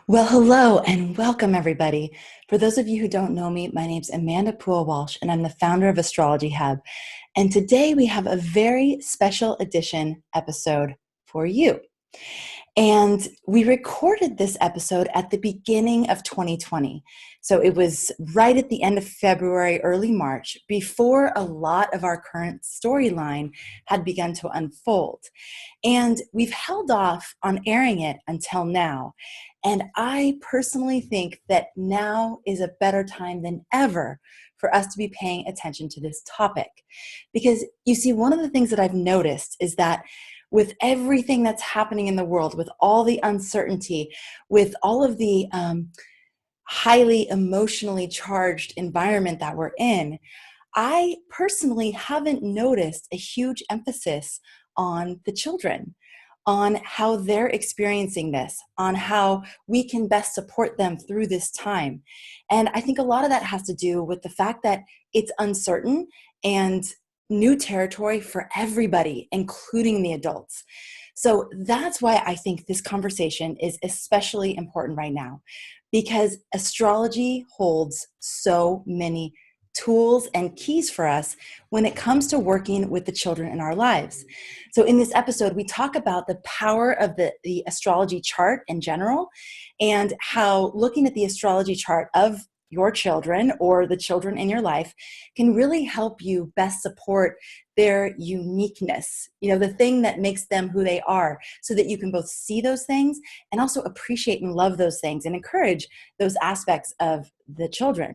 Well, hello and welcome, everybody. For those of you who don't know me, my name's Amanda Walsh, and I'm the founder of Astrology Hub. And today we have a very special edition episode for you. And we recorded this episode at the beginning of 2020. So it was right at the end of February, early March, before a lot of our current storyline had begun to unfold. And we've held off on airing it until now. And I personally think that now is a better time than ever for us to be paying attention to this topic. Because you see, one of the things that I've noticed is that with everything that's happening in the world, with all the uncertainty, with all of the highly emotionally charged environment that we're in, I personally haven't noticed a huge emphasis on the children, on how they're experiencing this, on how we can best support them through this time. And I think a lot of that has to do with the fact that it's uncertain and new territory for everybody, including the adults. So that's why I think this conversation is especially important right now, because astrology holds so many tools and keys for us when it comes to working with the children in our lives. So in this episode, we talk about the power of the astrology chart in general, and how looking at the astrology chart of your children or the children in your life can really help you best support their uniqueness, the thing that makes them who they are, so that you can both see those things and also appreciate and love those things and encourage those aspects of the children.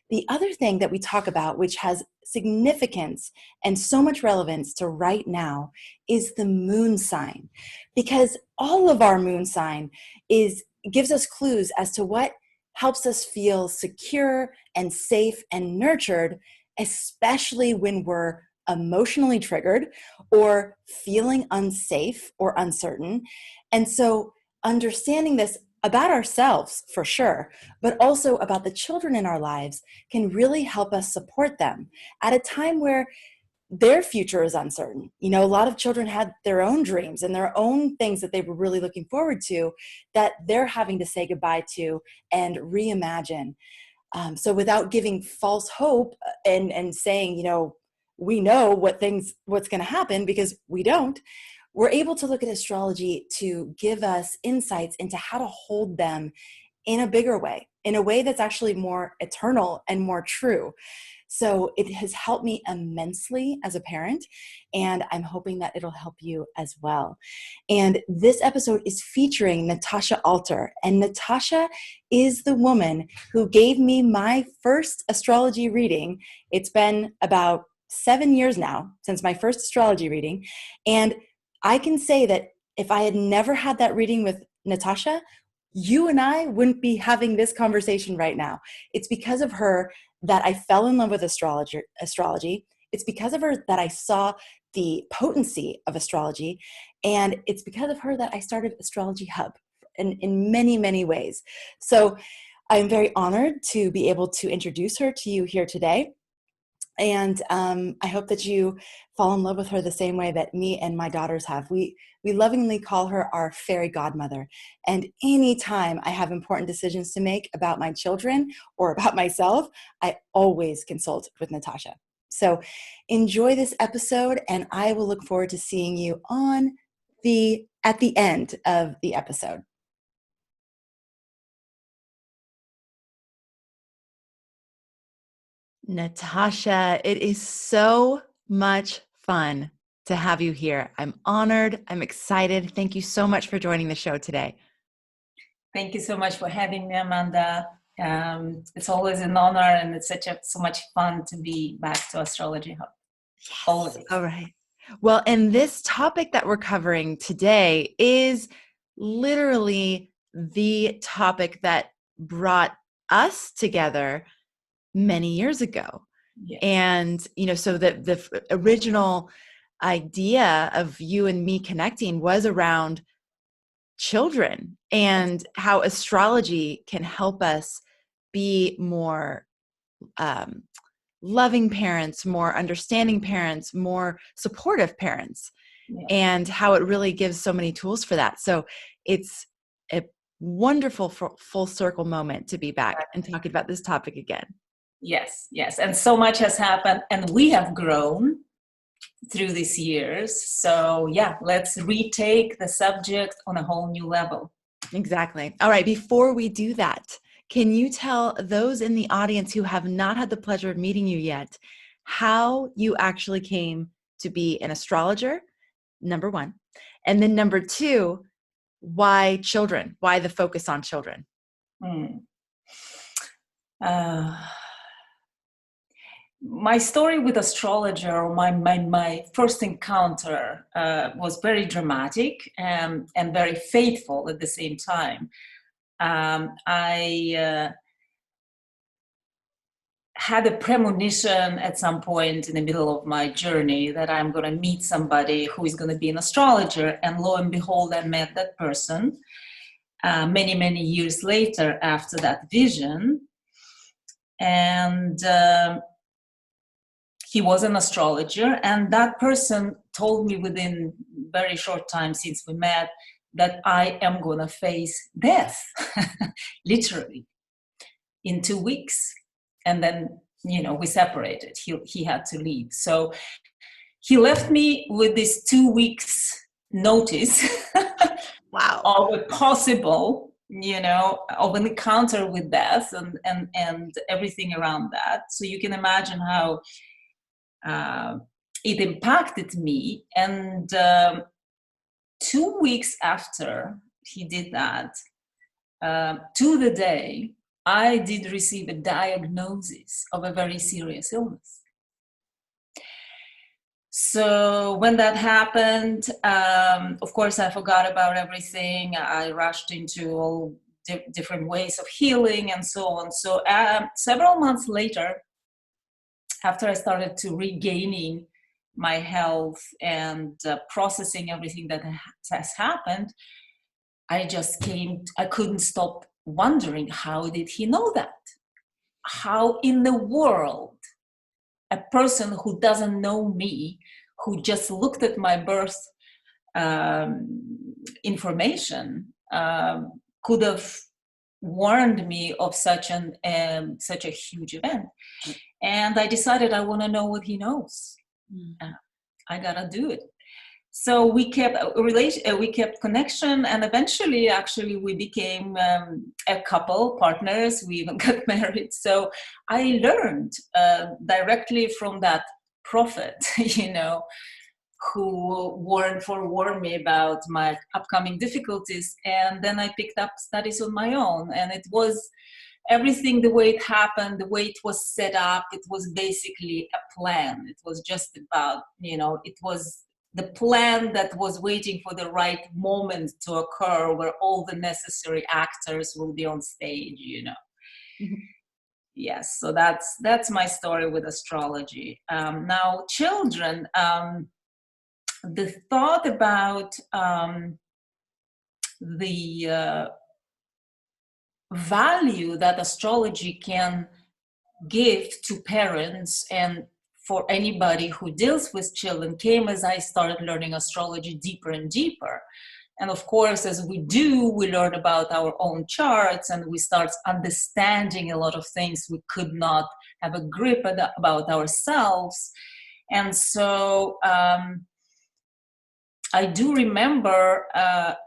The other thing that we talk about, which has significance and so much relevance to right now, is the moon sign. Because all of our moon sign gives us clues as to what helps us feel secure and safe and nurtured, especially when we're emotionally triggered or feeling unsafe or uncertain. And so understanding this about ourselves, for sure, but also about the children in our lives, can really help us support them at a time where their future is uncertain. A lot of children had their own dreams and their own things that they were really looking forward to that they're having to say goodbye to and reimagine. So without giving false hope and saying, we know what's going to happen, because we don't, we're able to look at astrology to give us insights into how to hold them in a bigger way, in a way that's actually more eternal and more true. So it has helped me immensely as a parent, and I'm hoping that it'll help you as well. And this episode is featuring Natasha Alter, and Natasha is the woman who gave me my first astrology reading. It's been about 7 years now since my first astrology reading, and I can say that if I had never had that reading with Natasha, you and I wouldn't be having this conversation right now. It's because of her that I fell in love with astrology. It's because of her that I saw the potency of astrology. And it's because of her that I started Astrology Hub in many, many ways. So I'm very honored to be able to introduce her to you here today. And I hope that you fall in love with her the same way that me and my daughters have. We lovingly call her our fairy godmother. And anytime I have important decisions to make about my children or about myself, I always consult with Natasha. So enjoy this episode, and I will look forward to seeing you at the end of the episode. Natasha, it is so much fun to have you here. I'm honored. I'm excited. Thank you so much for joining the show today. Thank you so much for having me, Amanda. It's always an honor, and it's so much fun to be back to Astrology Hub. Yes. Always. All right. Well, and this topic that we're covering today is literally the topic that brought us together many years ago. Yes. And, so the original idea of you and me connecting was around children and how astrology can help us be more loving parents, more understanding parents, more supportive parents, and how it really gives so many tools for that. So it's wonderful full circle moment to be back and talking about this topic again. Yes, yes. And so much has happened, and we have grown through these years. So yeah, let's retake the subject on a whole new level. Exactly. All right. Before we do that, can you tell those in the audience who have not had the pleasure of meeting you yet, how you actually came to be an astrologer, number one, and then number two, why children? Why the focus on children? Hmm. My story with astrologer, or my first encounter, was very dramatic and very faithful at the same time. I had a premonition at some point in the middle of my journey that I'm going to meet somebody who is going to be an astrologer, and lo and behold, I met that person many years later after that vision. And he was an astrologer, and that person told me within very short time since we met that I am going to face death, literally, in 2 weeks. And then, we separated. He had to leave. So he left me with this 2 weeks notice Wow. of a possible, of an encounter with death and everything around that. So you can imagine how it impacted me. And 2 weeks after he did that, to the day, I did receive a diagnosis of a very serious illness. So when that happened, of course, I forgot about everything. I rushed into all different ways of healing and so on. So several months later, after I started to regaining my health and processing everything that has happened, I couldn't stop wondering, how did he know that? How in the world a person who doesn't know me, who just looked at my birth information, could have warned me of such a huge event? And I decided I want to know what he knows. I gotta do it. So we kept we kept connection, and eventually, actually, we became a couple, partners. We even got married. So I learned directly from that prophet, who forewarned me about my upcoming difficulties. And then I picked up studies on my own, and it was everything the way it happened, the way it was set up. It was basically a plan. It was just about, it was the plan that was waiting for the right moment to occur, where all the necessary actors will be on stage, Mm-hmm. Yes, so that's my story with astrology. Now, children, the thought about the value that astrology can give to parents and for anybody who deals with children came as I started learning astrology deeper and deeper. And of course, as we do, we learn about our own charts, and we start understanding a lot of things we could not have a grip about ourselves. And so I do remember a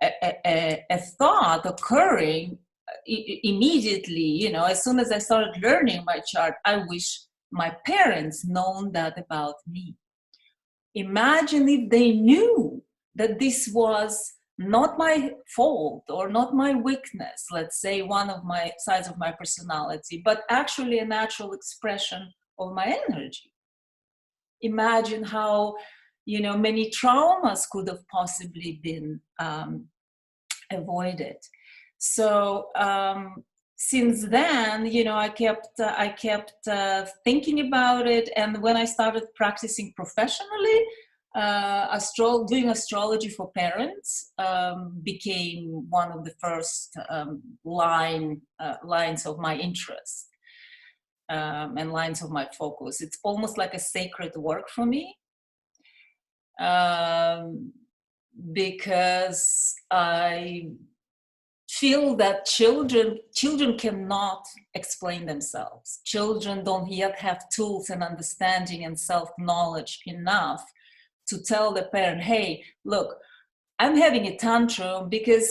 thought occurring immediately, as soon as I started learning my chart. I wish my parents known that about me. Imagine if they knew that this was not my fault or not my weakness, let's say one of my sides of my personality, but actually a natural expression of my energy. Imagine how, many traumas could have possibly been avoided. So since then, I kept thinking about it. And when I started practicing professionally, doing astrology for parents became one of the first lines of my interest and lines of my focus. It's almost like a sacred work for me, because I feel that children cannot explain themselves. Children don't yet have tools and understanding and self-knowledge enough to tell the parent, hey, look, I'm having a tantrum because,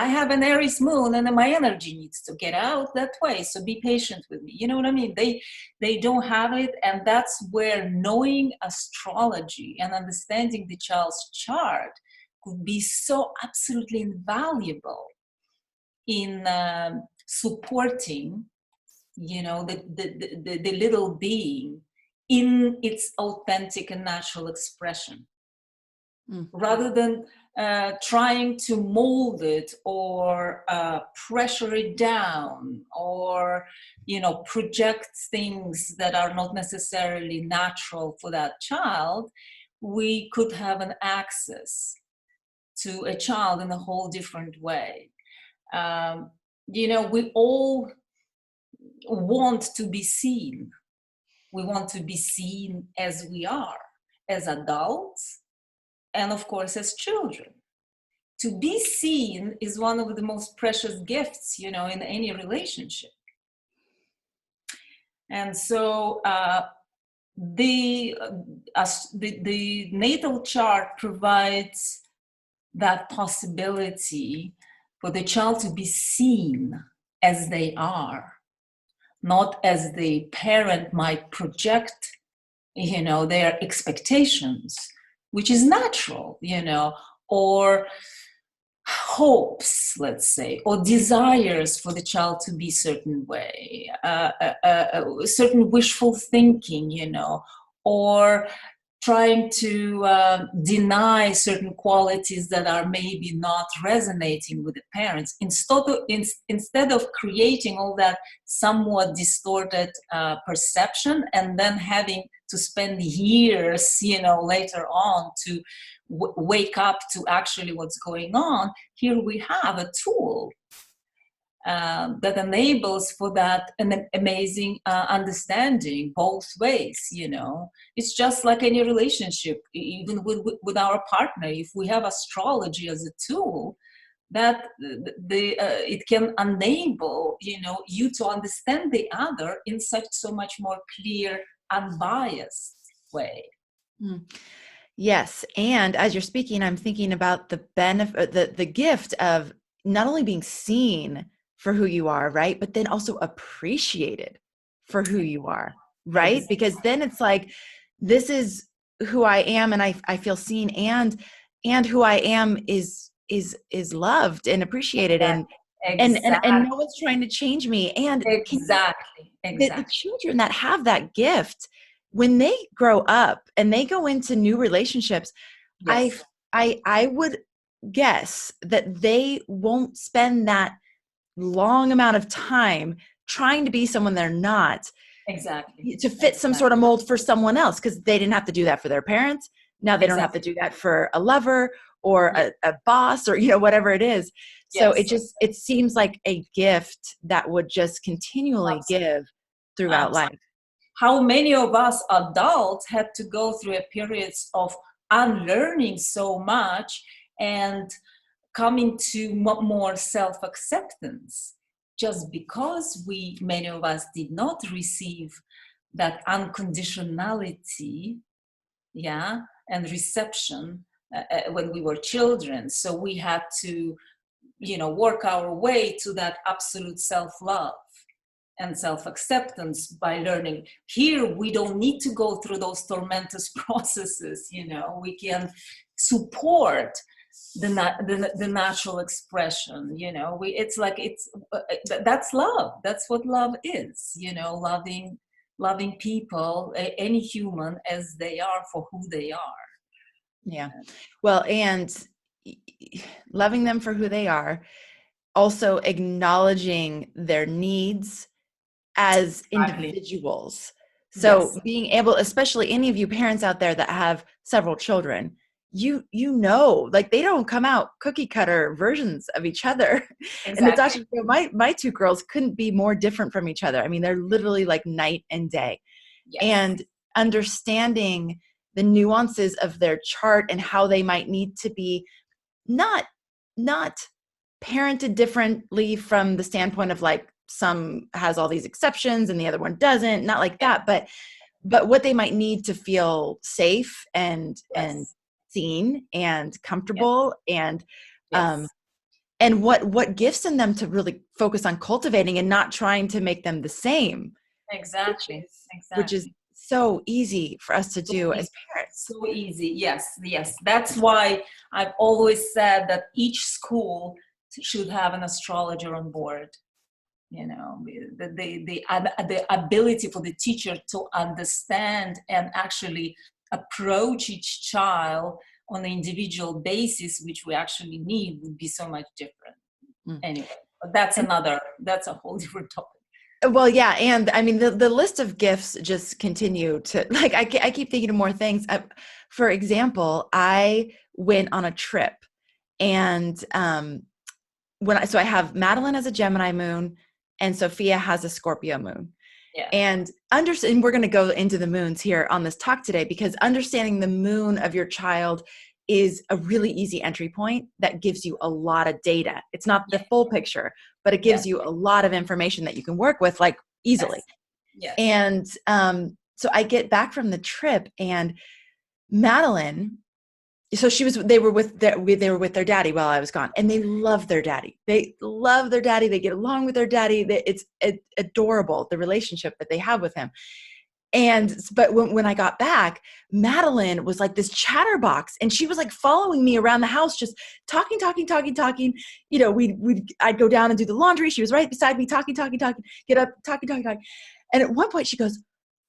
I have an Aries moon and then my energy needs to get out that way. So be patient with me. You know what I mean? They don't have it. And that's where knowing astrology and understanding the child's chart could be so absolutely invaluable in supporting, the little being in its authentic and natural expression. Rather than trying to mold it or pressure it down or, project things that are not necessarily natural for that child, we could have an access to a child in a whole different way. We all want to be seen. We want to be seen as we are, as adults, and of course as children. To be seen is one of the most precious gifts, in any relationship. And so the natal chart provides that possibility for the child to be seen as they are, not as the parent might project, their expectations, which is natural, or hopes, let's say, or desires for the child to be a certain way, certain wishful thinking, or trying to deny certain qualities that are maybe not resonating with the parents, instead of creating all that somewhat distorted perception and then having to spend years, later on to wake up to actually what's going on. Here we have a tool that enables for that an amazing understanding both ways. It's just like any relationship, even with our partner. If we have astrology as a tool, that it can enable you to understand the other in such so much more clear, unbiased way. Yes, and as you're speaking, I'm thinking about the benefit, the gift of not only being seen for who you are, right? But then also appreciated for who you are, right? Exactly. Because then it's like, this is who I am, and I feel seen, and who I am is loved and appreciated, and no one's trying to change me. And Exactly. the children that have that gift, when they grow up and they go into new relationships, Yes. I would guess that they won't spend that long amount of time trying to be someone they're not, Exactly. to fit some sort of mold for someone else, because they didn't have to do that for their parents. Now they don't have to do that for a lover or a boss or whatever it is. So it seems like a gift that would just continually give throughout life. How many of us adults had to go through a periods of unlearning so much and coming to more self-acceptance, just because many of us did not receive that unconditionality, and reception when we were children. So we had to, work our way to that absolute self-love and self-acceptance by learning. Here, we don't need to go through those tormentous processes. We can support the natural expression. That's love. That's what love is. Loving people, any human, as they are for who they are. Yeah. Well, and loving them for who they are, also acknowledging their needs as individuals. So being able, especially any of you parents out there that have several children, like they don't come out cookie cutter versions of each other. And Natasha, my two girls couldn't be more different from each other. I mean, they're literally like night and day. And understanding the nuances of their chart and how they might need to be not parented differently from the standpoint of like some has all these exceptions and the other one doesn't, not like that, but what they might need to feel safe and seen and comfortable Yes. and what gifts in them to really focus on cultivating and not trying to make them the same, Exactly. which is Exactly. so easy for us to So do as easy. parents. So easy. Yes. Yes. That's why I've always said that each school should have an astrologer on board. You know, the ability for the teacher to understand and actually approach each child on an individual basis, which we actually need, would be so much different. Mm. Anyway, but that's a whole different topic. Well, yeah, and I mean the list of gifts just continue to like I keep thinking of more things. For example, I went on a trip, and so I have Madeline as a Gemini moon, and Sophia has a Scorpio moon. Yeah. And we're going to go into the moons here on this talk today, because understanding the moon of your child is a really easy entry point that gives you a lot of data. It's not the full picture, but it gives you a lot of information that you can work with like easily. Yes. And so I get back from the trip, and Madeline, so they were with their daddy while I was gone, and they love their daddy. They love their daddy. They get along with their daddy. It's adorable, the relationship that they have with him. But when I got back, Madeline was like this chatterbox, and she was like following me around the house, just talking. You know, I'd go down and do the laundry. She was right beside me, talking, get up, talking. And at one point she goes,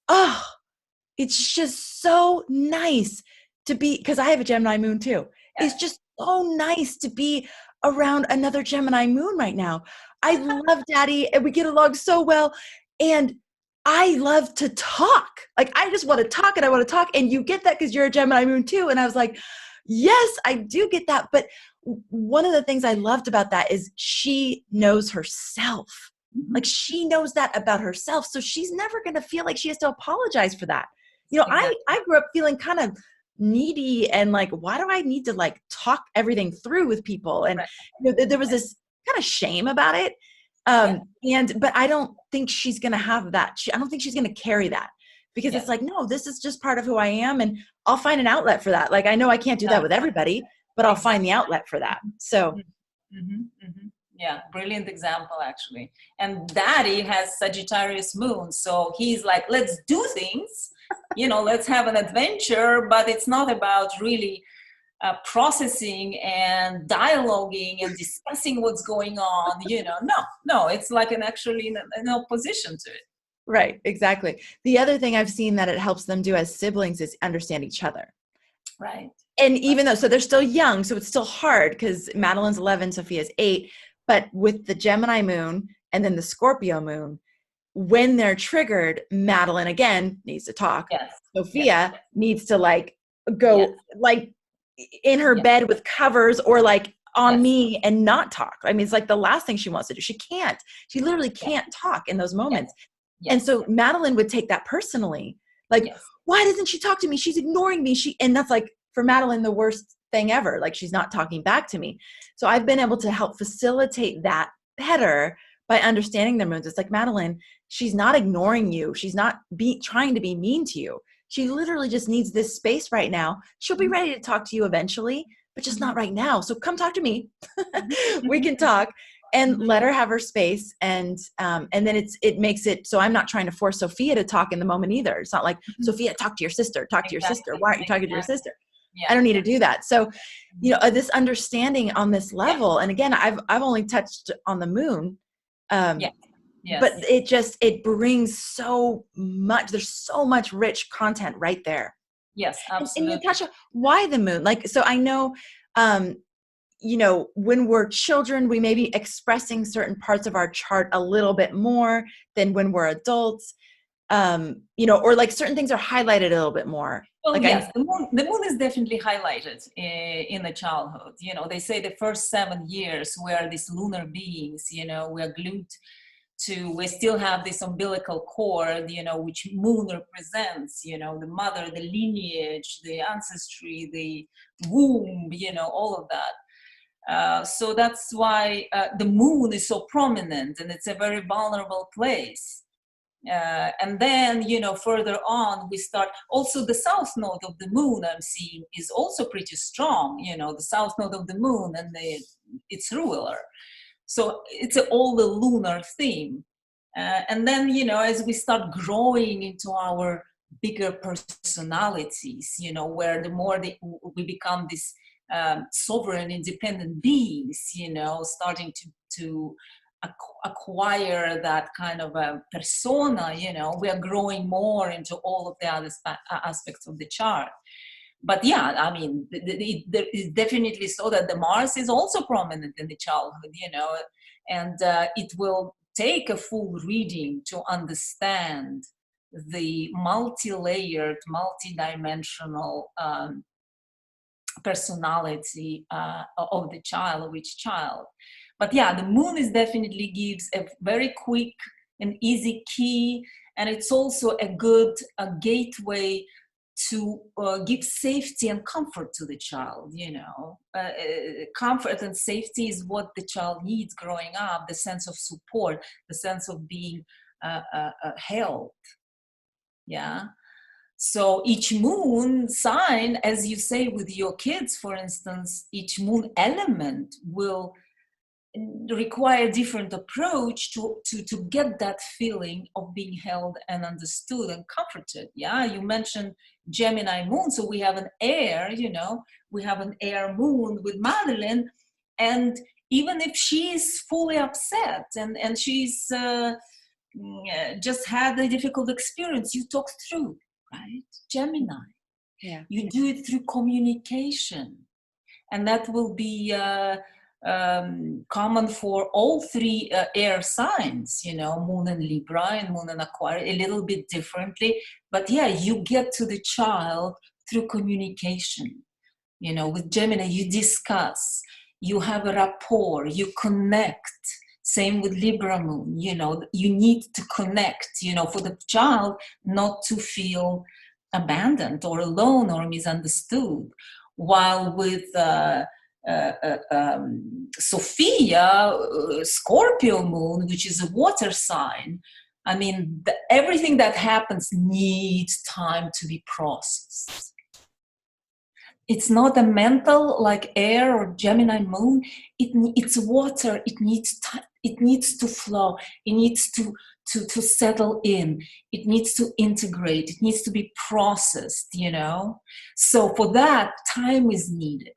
"Oh, it's just so nice to be," because I have a Gemini moon too. It's just so nice to be around another Gemini moon right now. I love daddy and we get along so well. And I love to talk. Like, I just want to talk and I want to talk. And you get that because you're a Gemini moon too. And I was like, yes, I do get that. But one of the things I loved about that is she knows herself. Like, she knows that about herself. So she's never going to feel like she has to apologize for that. You know, I grew up feeling kind of needy and like, why do I need to like talk everything through with people? And you know, there was this kind of shame about it. But I don't think she's going to have that. I don't think she's going to carry that, because it's like, no, this is just part of who I am. And I'll find an outlet for that. Like, I know I can't do that with everybody, but I'll find the outlet for that. So. Yeah, brilliant example, actually. And daddy has Sagittarius moon, so he's like, let's do things, you know, let's have an adventure, but it's not about really processing and dialoguing and discussing what's going on, you know. No, it's like actually an opposition to it. Right, exactly. The other thing I've seen that it helps them do as siblings is understand each other. Right. And even though, so they're still young, so it's still hard because Madeline's 11, Sophia's 8, but with the Gemini moon and then the Scorpio moon, when they're triggered, Madeline again needs to talk. Sophia needs to like go like in her bed with covers or like on me and not talk. I mean, it's like the last thing she wants to do. She literally can't talk in those moments. And so Madeline would take that personally. Like, why doesn't she talk to me? She's ignoring me. And that's like, for Madeline, the worst thing ever. Like, she's not talking back to me. So I've been able to help facilitate that better by understanding their moods. It's like, Madeline, she's not ignoring you. She's not trying to be mean to you. She literally just needs this space right now. She'll be ready to talk to you eventually, but just not right now. So come talk to me. We can talk. And let her have her space, and then it makes it so I'm not trying to force Sophia to talk in the moment either. It's not like, Sophia, talk to your sister. Talk to your sister. Why aren't you talking to your sister? I don't need to do that. So, you know, this understanding on this level, and again, I've only touched on the moon, but it brings so much. There's so much rich content right there. Yes, absolutely. And Natasha, why the moon? Like, so I know. You know, when we're children, we may be expressing certain parts of our chart a little bit more than when we're adults, you know, or like certain things are highlighted a little bit more. Well, like yes, the moon is definitely highlighted in the childhood. You know, they say the first 7 years we are these lunar beings, you know, we're glued to, we still have this umbilical cord, you know, which moon represents, you know, the mother, the lineage, the ancestry, the womb, you know, all of that. So that's why the moon is so prominent, and it's a very vulnerable place. And then, further on, we start. Also, the south node of the moon I'm seeing is also pretty strong. The south node of the moon and its ruler. So it's all the lunar theme. And then, as we start growing into our bigger personalities, where the more we become this sovereign, independent beings, starting to acquire that kind of a persona, we are growing more into all of the other aspects of the chart. But yeah, I mean, it is definitely so that the Mars is also prominent in the childhood, and it will take a full reading to understand the multi-layered, multi-dimensional personality of the child, of each child. But yeah, the moon definitely gives a very quick and easy key, and it's also a gateway to give safety and comfort to the child. Comfort and safety is what the child needs growing up, the sense of support, the sense of being held. Yeah. So each moon sign, as you say with your kids, for instance, each moon element will require different approach to get that feeling of being held and understood and comforted. Yeah, you mentioned Gemini moon, so we have an air, we have an air moon with Madeline, and even if she's fully upset and she's just had a difficult experience, you talk through, right? Gemini. Yeah. You do it through communication, and that will be common for all three air signs, moon and Libra and moon and Aquarius, a little bit differently. But yeah, you get to the child through communication. With Gemini, you discuss, you have a rapport, you connect. Same with Libra moon, you need to connect, for the child not to feel abandoned or alone or misunderstood. While with Sophia, Scorpio moon, which is a water sign, I mean, everything that happens needs time to be processed. It's not a mental like air or Gemini moon. It's water. It needs time. It needs to flow. It needs to settle in. It needs to integrate. It needs to be processed, So for that, time is needed.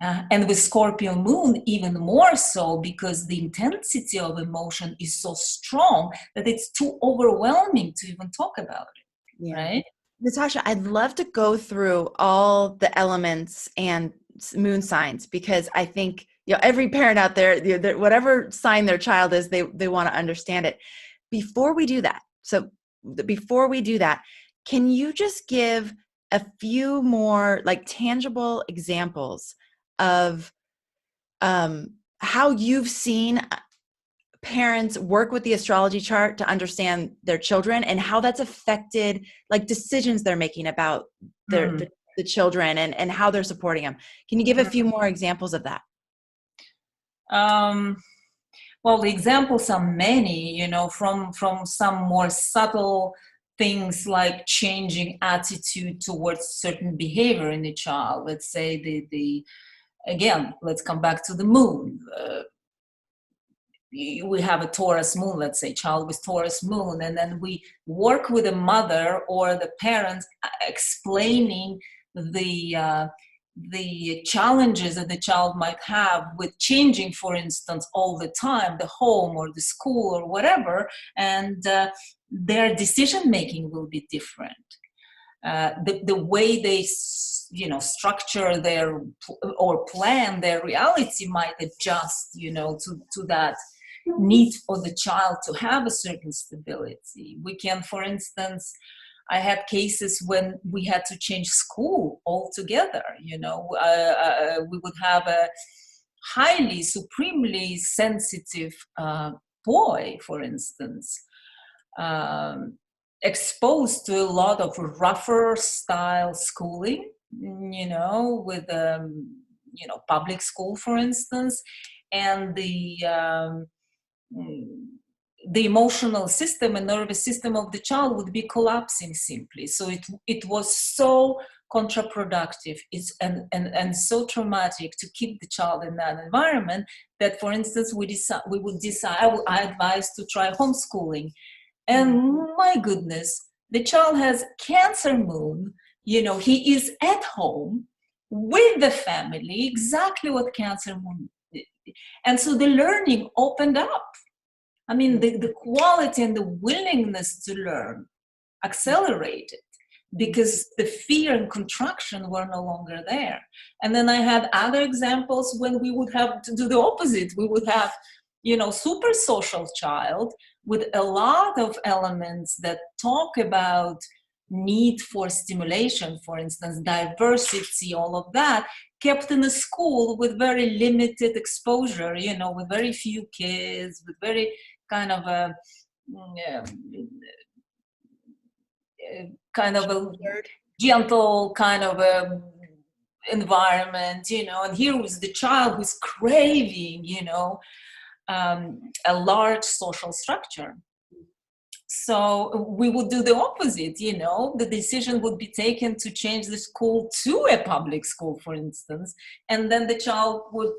And with Scorpio moon, even more so, because the intensity of emotion is so strong that it's too overwhelming to even talk about it, right? Natasha, I'd love to go through all the elements and moon signs, because I think every parent out there, whatever sign their child is, they want to understand it. Before we do that, can you just give a few more like tangible examples of how you've seen parents work with the astrology chart to understand their children, and how that's affected like decisions they're making about the children and how they're supporting them? Can you give a few more examples of that? Well, the examples are many, from some more subtle things like changing attitude towards certain behavior in the child. Let's say again, let's come back to the moon. We have a Taurus moon, let's say, child with Taurus moon, and then we work with the mother or the parents explaining the challenges that the child might have with changing, for instance, all the time, the home or the school or whatever, and their decision making will be different. The way they structure their or plan their reality might adjust to that need for the child to have a certain stability. We can, for instance, I had cases when we had to change school altogether. We would have a highly, supremely sensitive boy, for instance, exposed to a lot of rougher style schooling, with public school, for instance, and the emotional system and nervous system of the child would be collapsing simply. So it was so counterproductive and so traumatic to keep the child in that environment that, for instance, I advised to try homeschooling. And my goodness, the child has Cancer moon. He is at home with the family, exactly what Cancer moon did. And so the learning opened up. I mean, the quality and the willingness to learn accelerated because the fear and contraction were no longer there. And then I had other examples when we would have to do the opposite. We would have, super social child with a lot of elements that talk about need for stimulation, for instance, diversity, all of that, kept in a school with very limited exposure, with very few kids, with very kind of a gentle kind of a environment, and here was the child who's craving, a large social structure. So we would do the opposite, the decision would be taken to change the school to a public school, for instance, and then the child would,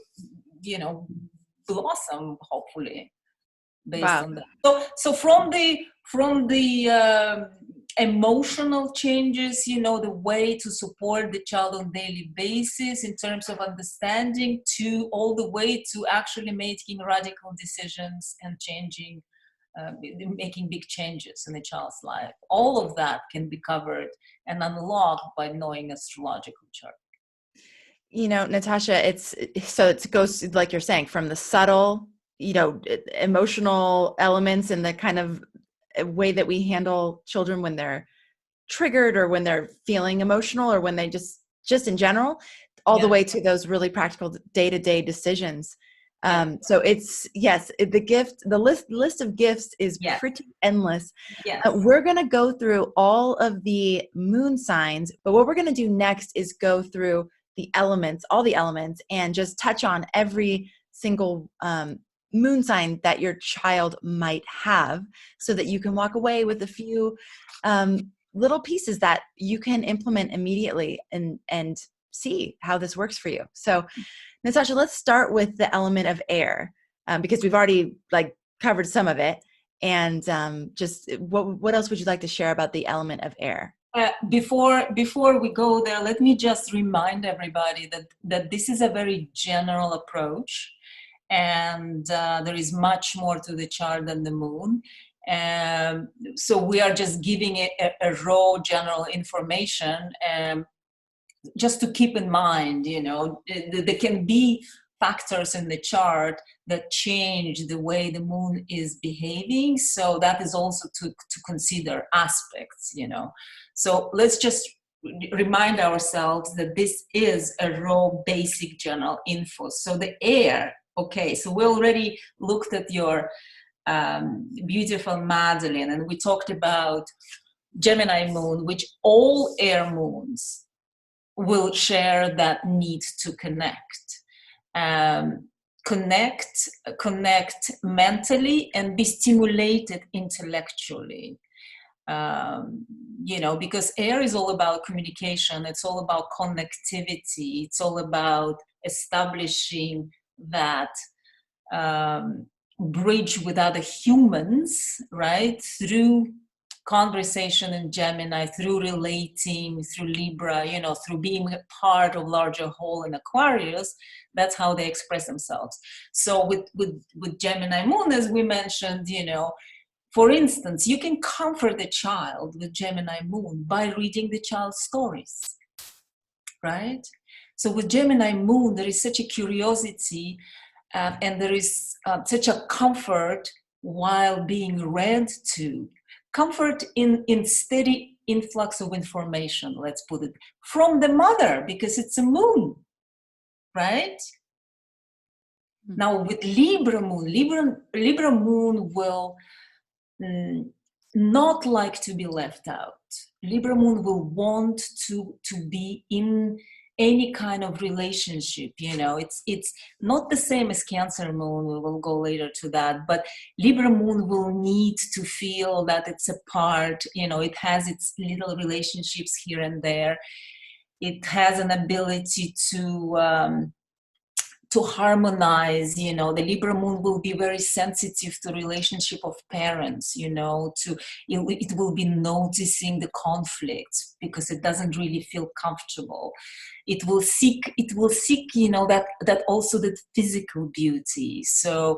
blossom, hopefully, based on that. So from the emotional changes, the way to support the child on daily basis in terms of understanding, to all the way to actually making radical decisions and changing, making big changes in the child's life. All of that can be covered and unlocked by knowing astrological chart. Natasha, it goes, like you're saying, from the subtle, emotional elements and the kind of way that we handle children when they're triggered or when they're feeling emotional or when they just in general, all the way to those really practical day-to-day decisions. So it's, the list of gifts is pretty endless. We're going to go through all of the moon signs, but what we're going to do next is go through all the elements, and just touch on every single moon sign that your child might have, so that you can walk away with a few little pieces that you can implement immediately and see how this works for you. So Natasha, let's start with the element of air, because we've already covered some of it. And just what else would you like to share about the element of air? Before we go there, let me just remind everybody that this is a very general approach, and there is much more to the chart than the moon. So we are just giving it a raw general information, just to keep in mind, there can be factors in the chart that change the way the moon is behaving. So that is also to consider aspects, So let's just remind ourselves that this is a raw, basic, general info. So the air, okay, so we already looked at your beautiful Madeline, and we talked about Gemini moon, which all air moons will share that need to connect. Connect mentally and be stimulated intellectually. Because air is all about communication, it's all about connectivity, it's all about establishing that bridge with other humans, right? Through conversation in Gemini, through relating, through Libra, through being a part of larger whole in Aquarius. That's how they express themselves. So with Gemini moon, as we mentioned, for instance, you can comfort a child with Gemini moon by reading the child's stories, right? So with Gemini moon, there is such a curiosity and there is such a comfort while being read to. Comfort in steady influx of information, let's put it, from the mother, because it's a moon, right? Mm-hmm. Now with Libra moon will not like to be left out. Libra moon will want to be in any kind of relationship. It's not the same as Cancer moon. We will go later to that, but Libra moon will need to feel that it's a part. It has its little relationships here and there. It has an ability to harmonize. The Libra moon will be very sensitive to relationship of parents. It will be noticing the conflicts because it doesn't really feel comfortable. It will seek that also the physical beauty. So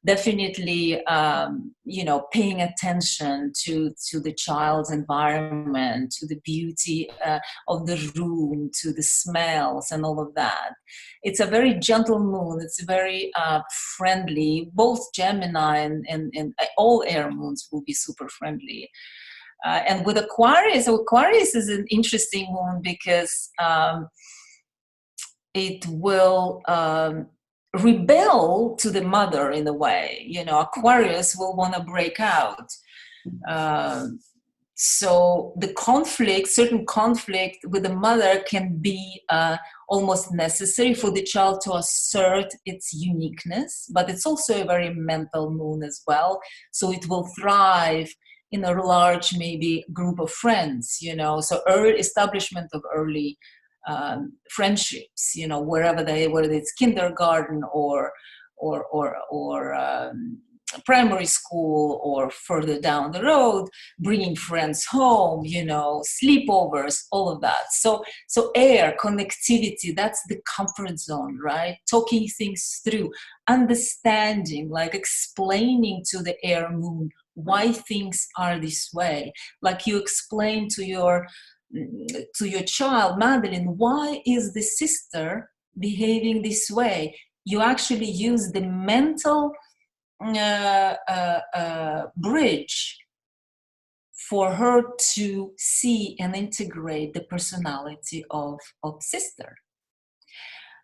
definitely paying attention to the child's environment, to the beauty of the room, to the smells and all of that. It's a very gentle moon. It's very friendly. Both Gemini and all air moons will be super friendly. And with Aquarius is an interesting moon because it will rebel to the mother in a way. Aquarius will want to break out. So the certain conflict with the mother can be almost necessary for the child to assert its uniqueness, but it's also a very mental moon as well. So it will thrive in a large, maybe, group of friends, so early establishment of early friendships, whether it's kindergarten or primary school or further down the road, bringing friends home, sleepovers, all of that. So air, connectivity, that's the comfort zone, right? Talking things through, understanding, like explaining to the air moon why things are this way. Like you explain to your child, Madeline, why is the sister behaving this way? You actually use the mental bridge for her to see and integrate the personality of sister.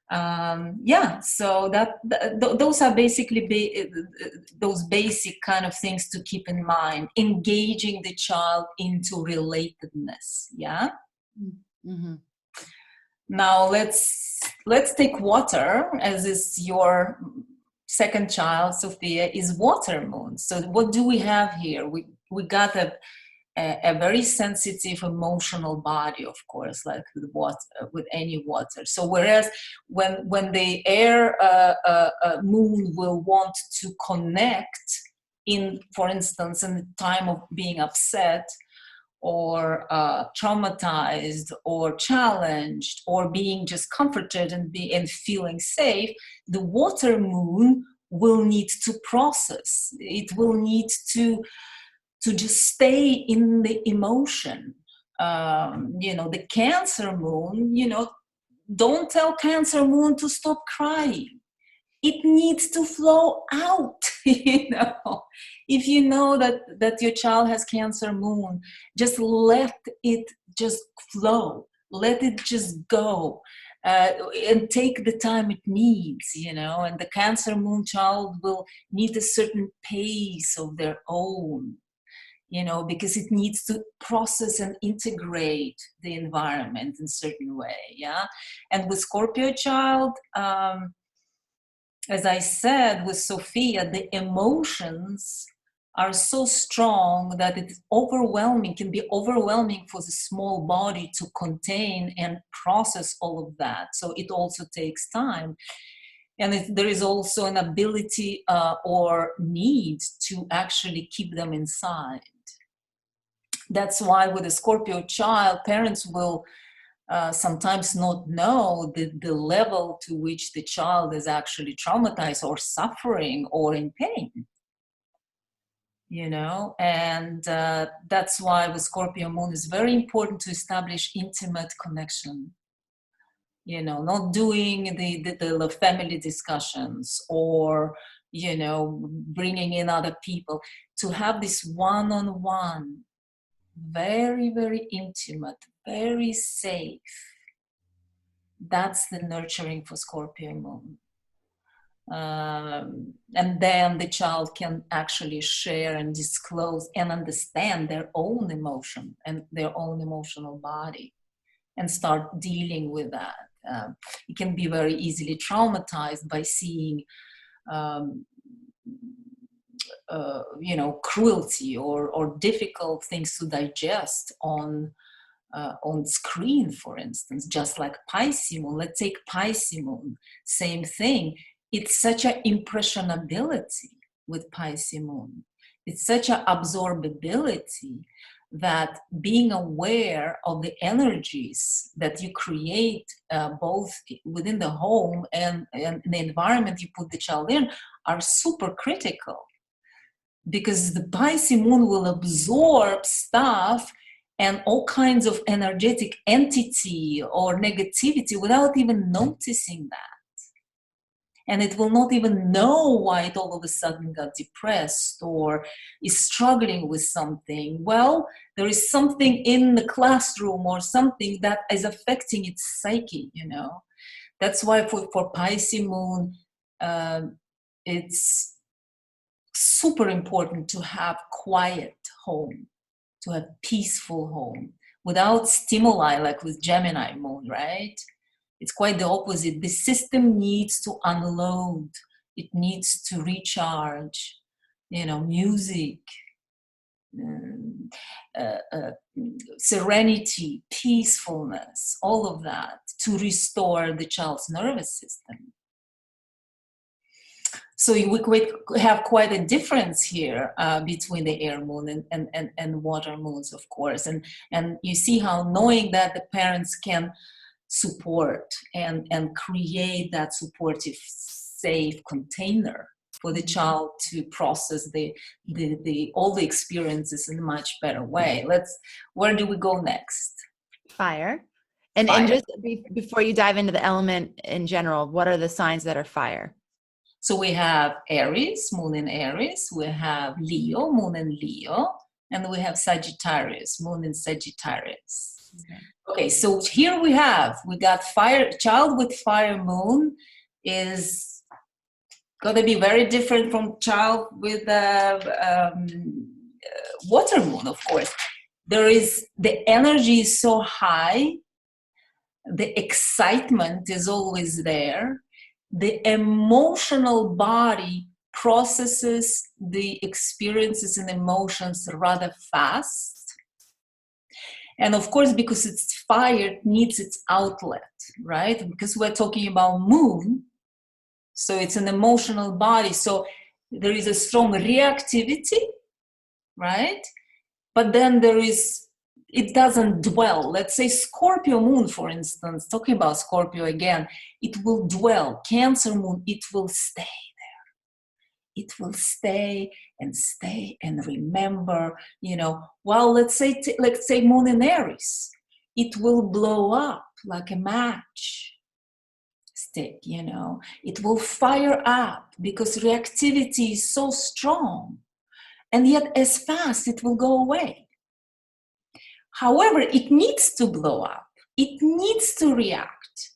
So those are basically those basic kind of things to keep in mind. Engaging the child into relatedness. Mm-hmm. Now let's take water, as is your second child, Sophia, is water moon. So what do we have here? We got a very sensitive, emotional body, of course, like with water, with any water. So whereas when the air moon will want to connect for instance, in the time of being upset or traumatized or challenged or being just comforted and feeling safe, the water moon will need to process. It will need to just stay in the emotion. The Cancer moon, don't tell Cancer moon to stop crying. It needs to flow out. If you know that your child has Cancer moon, just let it just flow. Let it just go. And take the time it needs, and the Cancer moon child will need a certain pace of their own, because it needs to process and integrate the environment in a certain way, And with Scorpio child, as I said, with Sophia, the emotions are so strong that it's overwhelming, can be overwhelming for the small body to contain and process all of that. So it also takes time. And there is also an ability or need to actually keep them inside. That's why with a Scorpio child, parents will sometimes not know the level to which the child is actually traumatized or suffering or in pain. And that's why with Scorpio moon it's very important to establish intimate connection. Not doing the family discussions or, bringing in other people, to have this one-on-one, very, very intimate, very safe. That's the nurturing for Scorpio moon. And then the child can actually share and disclose and understand their own emotion and their own emotional body and start dealing with that it can be very easily traumatized by seeing cruelty or difficult things to digest on screen, for instance, just like Pisces moon. Let's take Pisces moon, same thing. It's such an impressionability with Pisces moon. It's such an absorbability that being aware of the energies that you create both within the home and the environment you put the child in are super critical. Because the Pisces moon will absorb stuff and all kinds of energetic entity or negativity without even noticing that. And it will not even know why it all of a sudden got depressed or is struggling with something. Well, there is something in the classroom or something that is affecting its psyche, That's why for Pisces moon, it's super important to have quiet home, to have peaceful home, without stimuli like with Gemini moon, right? It's quite the opposite. The system needs to unload. It needs to recharge, music, serenity, peacefulness, all of that to restore the child's nervous system. So we have quite a difference here between the air moon and water moons, of course. And you see how knowing that the parents can support and create that supportive, safe container for the child to process all the experiences in a much better way. Where do we go next? Fire. And just before you dive into the element in general, what are the signs that are fire? So we have Aries, moon in Aries. We have Leo, moon in Leo. And we have Sagittarius, moon in Sagittarius. Okay, so here we got fire. Child with fire moon is going to be very different from child with water moon, of course. The energy is so high. The excitement is always there. The emotional body processes the experiences and emotions rather fast. And of course, because it's fire, it needs its outlet, right? Because we're talking about moon, so it's an emotional body. So there is a strong reactivity, right? But then it doesn't dwell. Let's say Scorpio moon, for instance, talking about Scorpio again, it will dwell. Cancer moon, it will stay there. It will stay and remember, well, let's say moon in Aries, it will blow up like a match stick, it will fire up because reactivity is so strong, and yet as fast it will go away. However, it needs to blow up. It needs to react,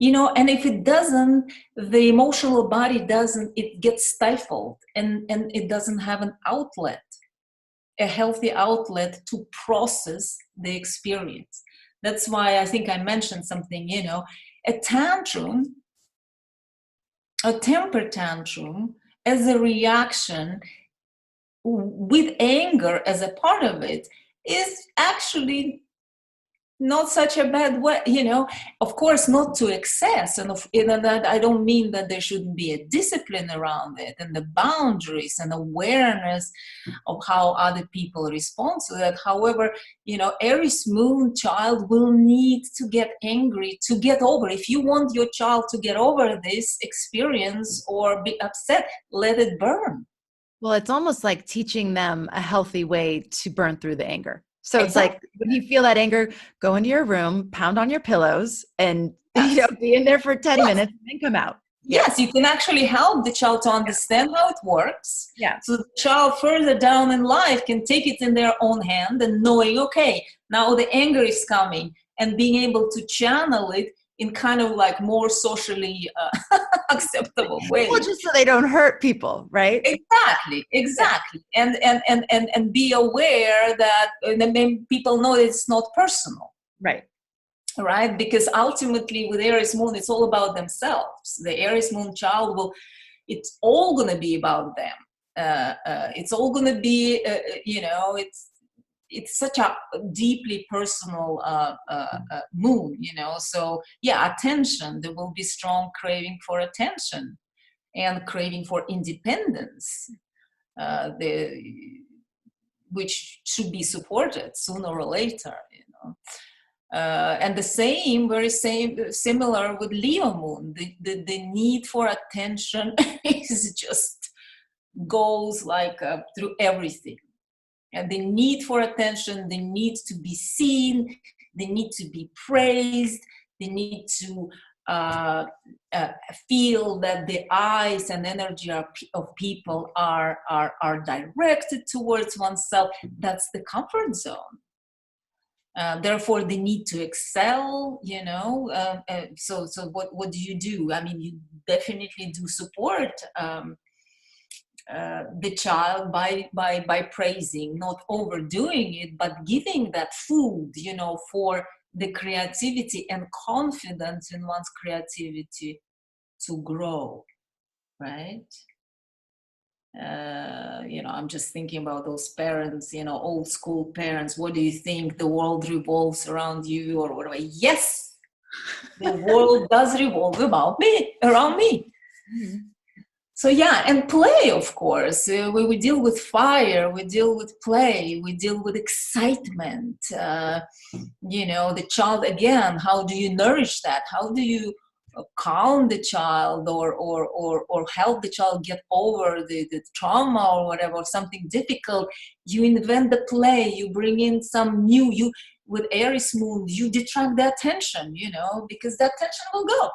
and if it doesn't, the emotional body doesn't, it gets stifled and it doesn't have an outlet, a healthy outlet to process the experience. That's why I think I mentioned something, a temper tantrum as a reaction with anger as a part of it is actually not such a bad way, of course, not to excess. And that I don't mean that there shouldn't be a discipline around it and the boundaries and awareness of how other people respond to that. However, Aries moon child will need to get angry to get over. If you want your child to get over this experience or be upset, let it burn. Well, it's almost like teaching them a healthy way to burn through the anger. So it's like, when you feel that anger, go into your room, pound on your pillows, and be in there for 10 minutes and then come out. Yes, you can actually help the child to understand how it works. Yeah. So the child further down in life can take it in their own hand and knowing, okay, now the anger is coming, and being able to channel it in kind of like more socially acceptable way. Well, just so they don't hurt people, right? Exactly. And be aware that people know it's not personal. Right. right? Because ultimately with Aries moon, it's all about themselves. The Aries moon child it's all going to be about them. It's all going to be, it's such a deeply personal moon, so yeah, attention, there will be strong craving for attention and craving for independence, which should be supported sooner or later, and the similar with Leo moon. The need for attention is just goes like through everything. And the need for attention, the need to be seen, the need to be praised, the need to feel that the eyes and energy of people are directed towards oneself. That's the comfort zone. Therefore, the need to excel, so what do you do? I mean, you definitely do support the child by praising, not overdoing it, but giving that food, for the creativity and confidence in one's creativity to grow, right? I'm just thinking about those parents, old school parents. What do you think? The world revolves around you or whatever? Yes, the world does revolve around me. Mm-hmm. So yeah, and play, of course. We deal with fire, we deal with play, we deal with excitement. The child, again, how do you nourish that? How do you calm the child or help the child get over the trauma or whatever, something difficult? You invent the play, you bring in some new, with Aries moon, you detract the attention, because the attention will go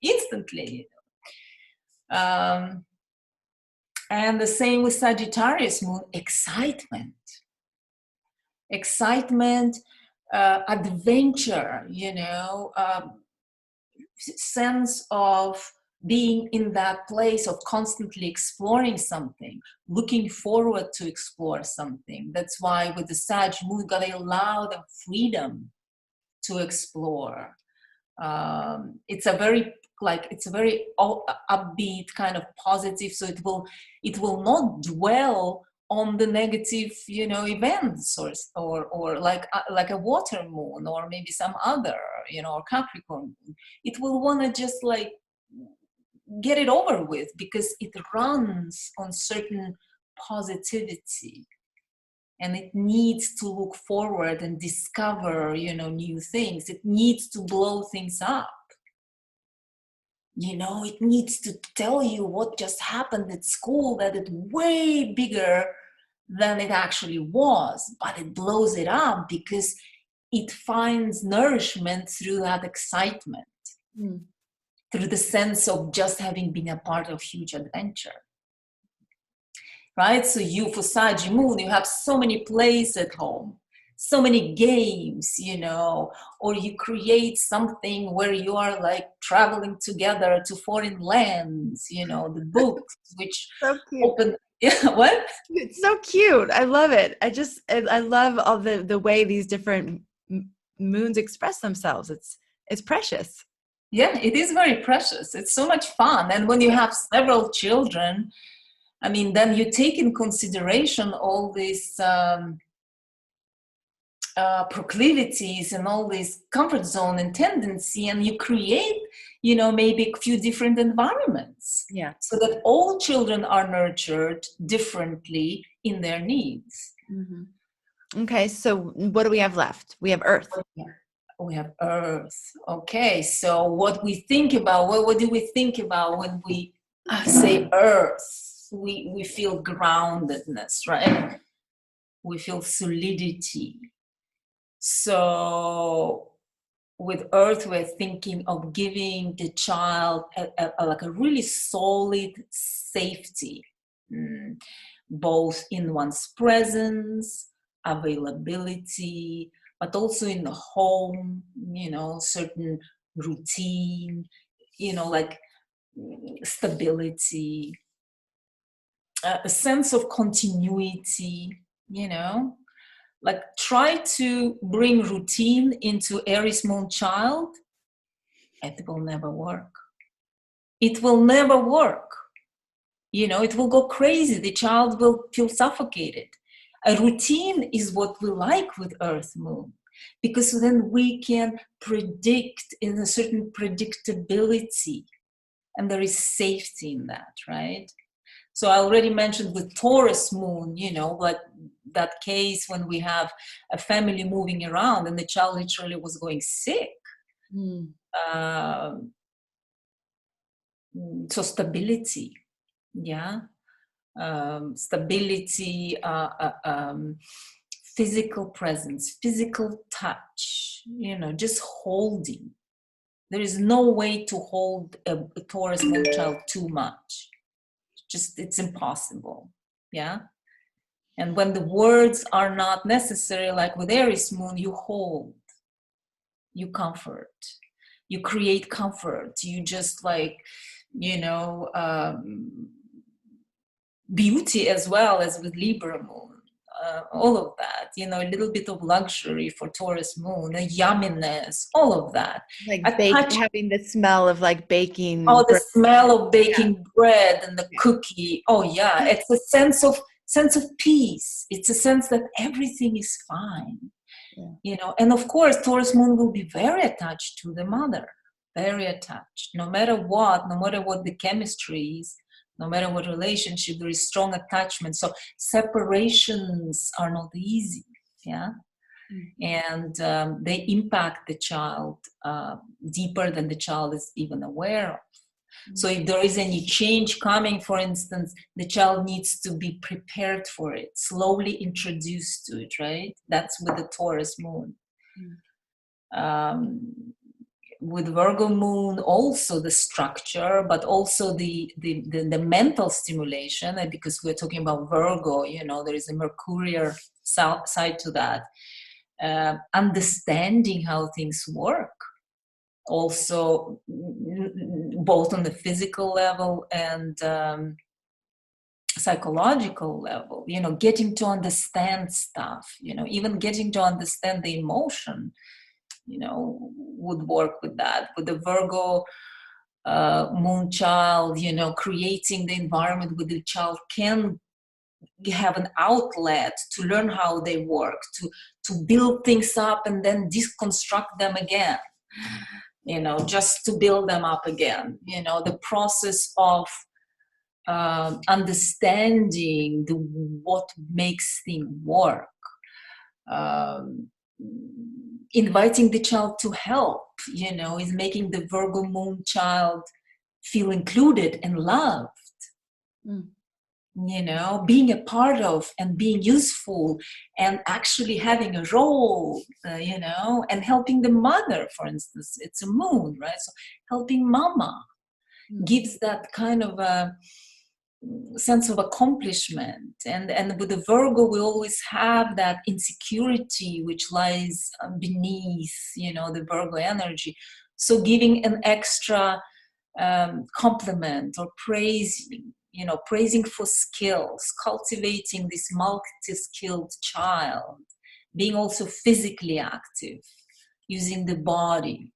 instantly. And the same with Sagittarius moon, excitement, adventure, sense of being in that place of constantly exploring something, looking forward to explore something. That's why with the Sag moon, you gotta allow them freedom to explore. It's a very upbeat kind of positive, so it will not dwell on the negative events or like a water moon or maybe some other or Capricorn moon. It will want to just like get it over with because it runs on certain positivity. And it needs to look forward and discover, new things. It needs to blow things up. It needs to tell you what just happened at school, that it's way bigger than it actually was, but it blows it up because it finds nourishment through that excitement, through the sense of just having been a part of huge adventure. Right? So you, for Sag moon, you have so many plays at home, so many games, or you create something where you are like traveling together to foreign lands, the books, which so cute. Open. Yeah, what? It's so cute. I love it. I love all the way these different moons express themselves. It's precious. Yeah, it is very precious. It's so much fun. And when you have several children, I mean, then you take in consideration all these proclivities and all this comfort zone and tendency, and you create, maybe a few different environments. Yeah. So that all children are nurtured differently in their needs. Mm-hmm. Okay, so what do we have left? We have Earth. We have Earth. Okay, so what we think about, what do we think about when we say Earth? We feel groundedness, right? We feel solidity. So with Earth, we're thinking of giving the child like a really solid safety, both in one's presence, availability, but also in the home, certain routine, like stability, a sense of continuity, Like, try to bring routine into Aries moon child. It will never work. It will never work. It will go crazy. The child will feel suffocated. A routine is what we like with Earth moon, because then we can predict in a certain predictability, and there is safety in that, right? So I already mentioned with Taurus moon, like that case when we have a family moving around and the child literally was going sick. So stability, yeah. Stability, physical presence, physical touch, just holding. There is no way to hold a Taurus moon child too much. It's impossible. Yeah. And when the words are not necessary, like with Aries moon, you hold, you comfort, you create comfort, you just beauty, as well as with Libra moon. All of that, a little bit of luxury for Taurus moon, a yumminess, all of that. Like Touch. having the smell of like baking. Oh, the bread. smell of baking bread and the cookie. Oh yeah, it's a sense of peace. It's a sense that everything is fine. And of course, Taurus moon will be very attached to the mother, very attached. No matter what the chemistry is, no matter what relationship, there is strong attachment. So separations are not easy, yeah? And they impact the child deeper than the child is even aware of. So if there is any change coming, for instance, the child needs to be prepared for it, slowly introduced to it, right? That's with the Taurus moon. With Virgo moon, also the structure, but also the mental stimulation, and because we're talking about Virgo, there is a Mercurial side to that. Understanding how things work, also both on the physical level and psychological level, getting to understand stuff, even getting to understand the emotion, would work with that. With the Virgo moon child, creating the environment where the child can have an outlet to learn how they work, to build things up and then deconstruct them again, just to build them up again. The process of understanding what makes things work. Inviting the child to help, is making the Virgo moon child feel included and loved. Being a part of and being useful and actually having a role, and helping the mother, for instance. It's a moon, right? So helping mama gives that kind of a sense of accomplishment. And with the Virgo, we always have that insecurity which lies beneath, the Virgo energy. So giving an extra compliment or praising, praising for skills, cultivating this multi-skilled child, being also physically active, using the body.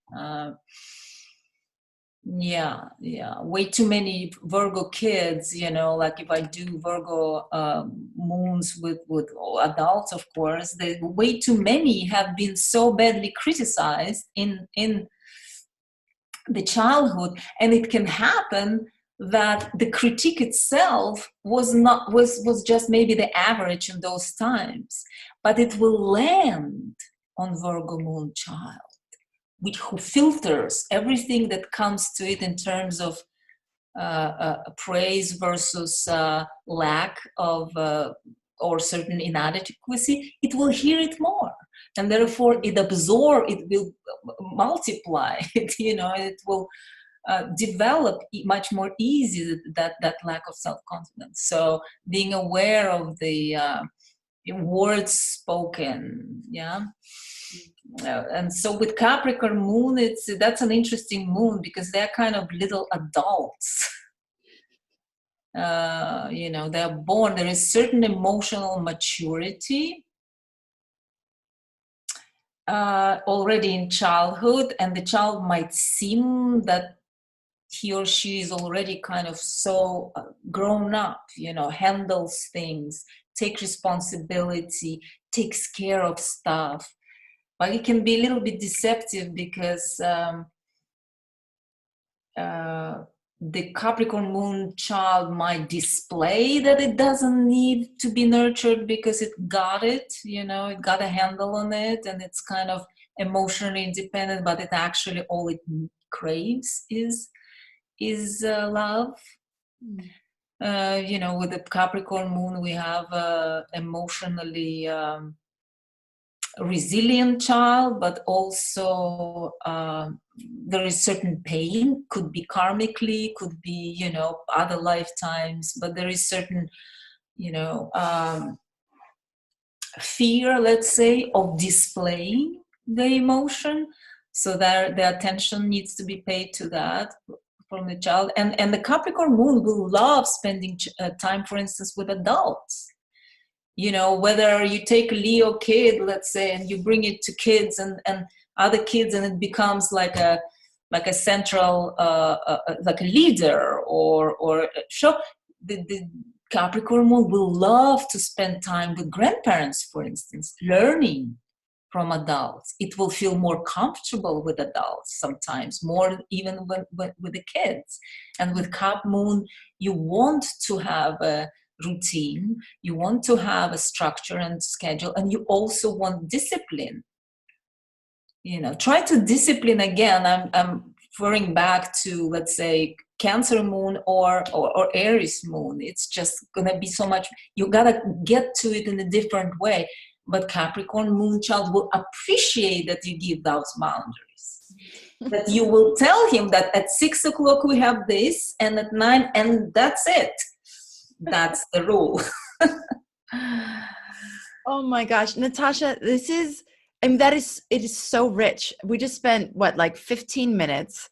Way too many Virgo kids, like if I do Virgo moons with adults, of course, way too many have been so badly criticized in the childhood. And it can happen that the critique itself was just maybe the average in those times, but it will land on Virgo moon child, who filters everything that comes to it in terms of praise versus lack of or certain inadequacy. It will hear it more, and therefore it will multiply it. It will develop much more easy that lack of self-confidence. So being aware of the words spoken, yeah. And so with Capricorn moon, that's an interesting moon because they're kind of little adults. They're born. There is certain emotional maturity already in childhood, and the child might seem that he or she is already kind of so grown up, handles things, take responsibility, takes care of stuff. But it can be a little bit deceptive because the Capricorn moon child might display that it doesn't need to be nurtured because it got it, it got a handle on it, and it's kind of emotionally independent, but it actually all it craves is love. With the Capricorn moon, we have emotionally resilient child, but also there is certain pain, could be karmically, could be other lifetimes, but there is certain fear, let's say, of displaying the emotion, so that the attention needs to be paid to that from the child. And the Capricorn moon will love spending time, for instance, with adults. Whether you take a Leo kid, let's say, and you bring it to kids and other kids, and it becomes like a central, like a leader or show. The Capricorn moon will love to spend time with grandparents, for instance, learning from adults. It will feel more comfortable with adults sometimes, more even with the kids. And with Cap moon, you want to have a routine, you want to have a structure and schedule, and you also want discipline. Try to discipline again. I'm referring back to, let's say, Cancer moon or Aries moon. It's just gonna be so much, you gotta get to it in a different way. But Capricorn moon child will appreciate that you give those boundaries. That you will tell him that at 6 o'clock we have this, and at 9, and that's it. That's the rule. Oh my gosh, Natasha, it is so rich. We just spent like 15 minutes,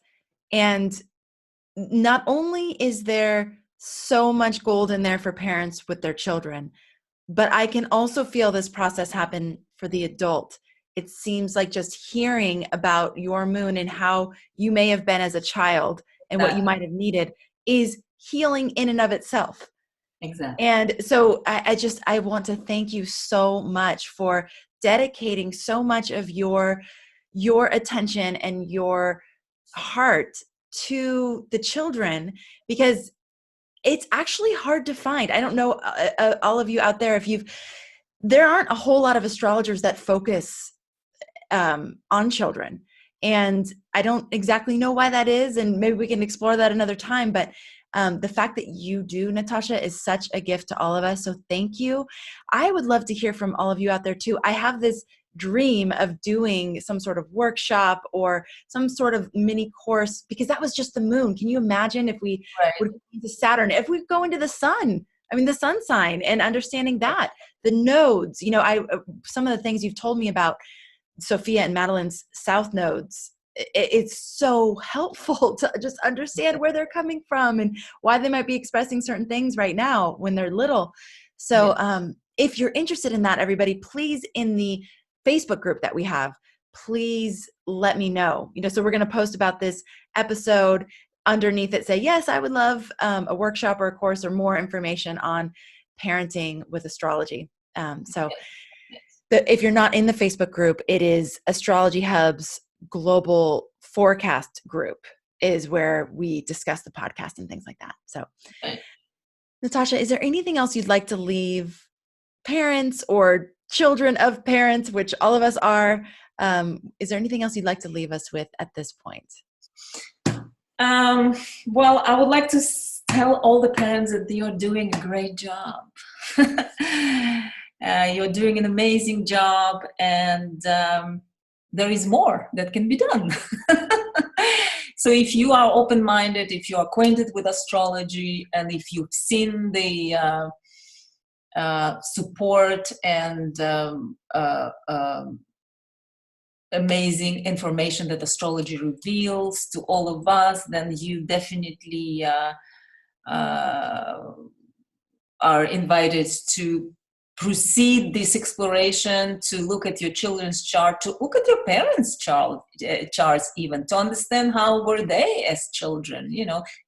and not only is there so much gold in there for parents with their children, but I can also feel this process happen for the adult. It seems like just hearing about your moon and how you may have been as a child and what you might have needed is healing in and of itself. Exactly. And so I want to thank you so much for dedicating so much of your attention and your heart to the children, because it's actually hard to find. I don't know, all of you out there, there aren't a whole lot of astrologers that focus on children. And I don't exactly know why that is. And maybe we can explore that another time. But the fact that you do, Natasha, is such a gift to all of us. So thank you. I would love to hear from all of you out there too. I have this dream of doing some sort of workshop or some sort of mini course, because that was just the moon. Can you imagine if we would go into Saturn, if we go into the sun, the sun sign, and understanding that, the nodes, some of the things you've told me about Sophia and Madeline's south nodes, it's so helpful to just understand where they're coming from and why they might be expressing certain things right now when they're little. So if you're interested in that, everybody, please, in the Facebook group that we have, please let me know. So we're going to post about this episode underneath it, say, yes, I would love a workshop or a course or more information on parenting with astrology. If you're not in the Facebook group, it is Astrology Hub's global forecast group is where we discuss the podcast and things like that. So, Natasha, is there anything else you'd like to leave parents or children of parents, which all of us are? Is there anything else you'd like to leave us with at this point? Well, I would like to tell all the parents that you're doing a great job. You're doing an amazing job, and there is more that can be done. So if you are open-minded, if you're acquainted with astrology, and if you've seen the support and amazing information that astrology reveals to all of us, then you definitely are invited to proceed this exploration, to look at your children's chart, to look at your parents' charts, even to understand how were they as children.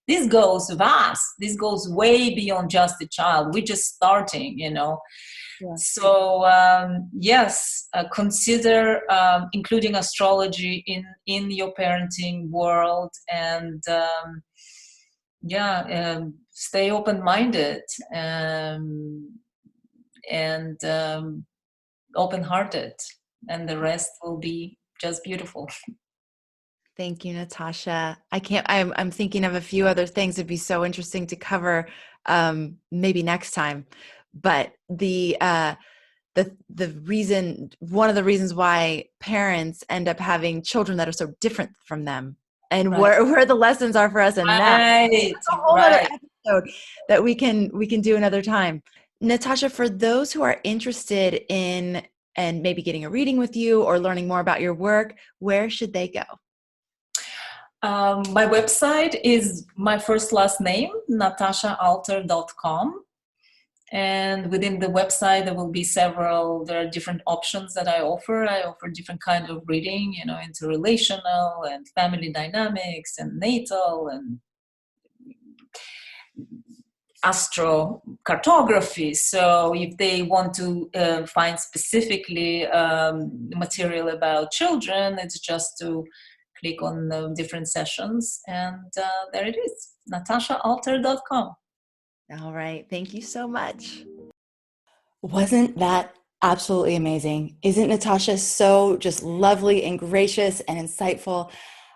This goes vast. This goes way beyond just a child. We're just starting. Yeah. So yes, consider including astrology in your parenting world, and stay open-minded. And open-hearted, and the rest will be just beautiful. Thank you, Natasha. I'm thinking of a few other things that'd be so interesting to cover, maybe next time. But one of the reasons why parents end up having children that are so different from them, and Right. where the lessons are for us and now. Right. That's a whole other episode that we can do another time. Natasha, for those who are interested in and maybe getting a reading with you or learning more about your work, where should they go? My website is my first last name, natashaalter.com. And within the website, there are different options that I offer. I offer different kind of reading, interrelational and family dynamics and natal and astrocartography. So if they want to find specifically material about children, it's just to click on the different sessions, and there it is, natashaalter.com. All right. Thank you so much. Wasn't that absolutely amazing? Isn't Natasha so just lovely and gracious and insightful?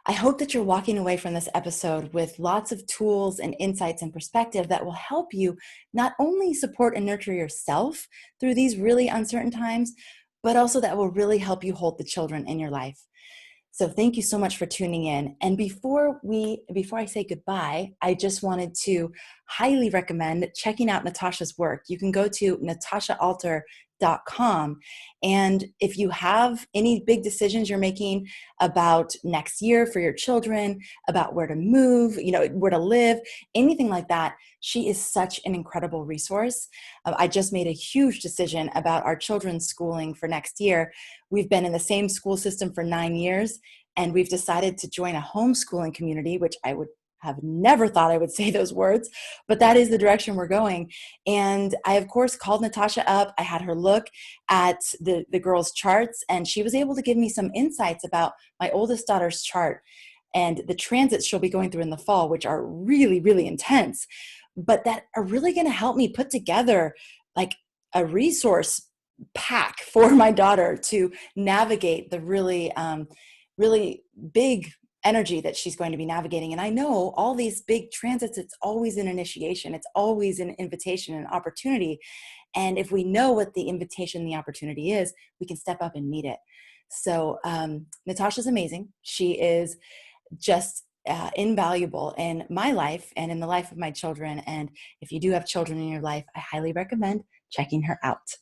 I hope that you're walking away from this episode with lots of tools and insights and perspective that will help you not only support and nurture yourself through these really uncertain times, but also that will really help you hold the children in your life. So thank you so much for tuning in. And before I say goodbye, I just wanted to highly recommend checking out Natasha's work. You can go to natashaalter.com. And if you have any big decisions you're making about next year for your children, about where to move, where to live, anything like that, she is such an incredible resource. I just made a huge decision about our children's schooling for next year. We've been in the same school system for 9 years, and we've decided to join a homeschooling community, which I would have never thought I would say those words, but that is the direction we're going. And I, of course, called Natasha up. I had her look at the girls' charts, and she was able to give me some insights about my oldest daughter's chart and the transits she'll be going through in the fall, which are really, really intense, but that are really going to help me put together like a resource pack for my daughter to navigate the really, really big energy that she's going to be navigating. And I know all these big transits, it's always an initiation. It's always an invitation, an opportunity. And if we know what the invitation, the opportunity is, we can step up and meet it. So Natasha's amazing. She is just invaluable in my life and in the life of my children. And if you do have children in your life, I highly recommend checking her out.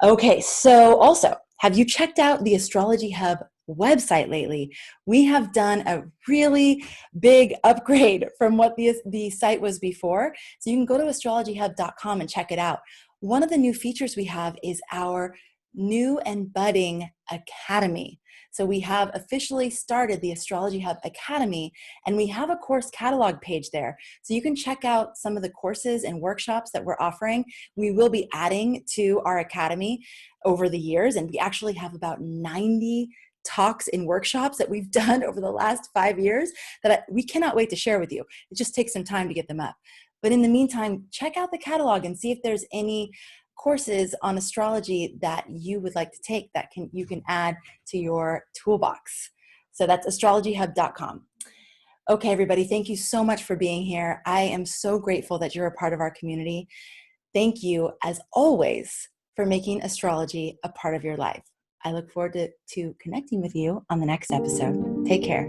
Okay, so also, have you checked out the Astrology Hub website lately? We have done a really big upgrade from what the site was before. So you can go to astrologyhub.com and check it out. One of the new features we have is our new and budding academy. So we have officially started the Astrology Hub Academy, and we have a course catalog page there. So you can check out some of the courses and workshops that we're offering. We will be adding to our academy over the years, and we actually have about 90 talks and workshops that we've done over the last 5 years that we cannot wait to share with you. It just takes some time to get them up. But in the meantime, check out the catalog and see if there's any courses on astrology that you would like to take that you can add to your toolbox. So that's astrologyhub.com. Okay, everybody, thank you so much for being here. I am so grateful that you're a part of our community. Thank you, as always, for making astrology a part of your life. I look forward to connecting with you on the next episode. Take care.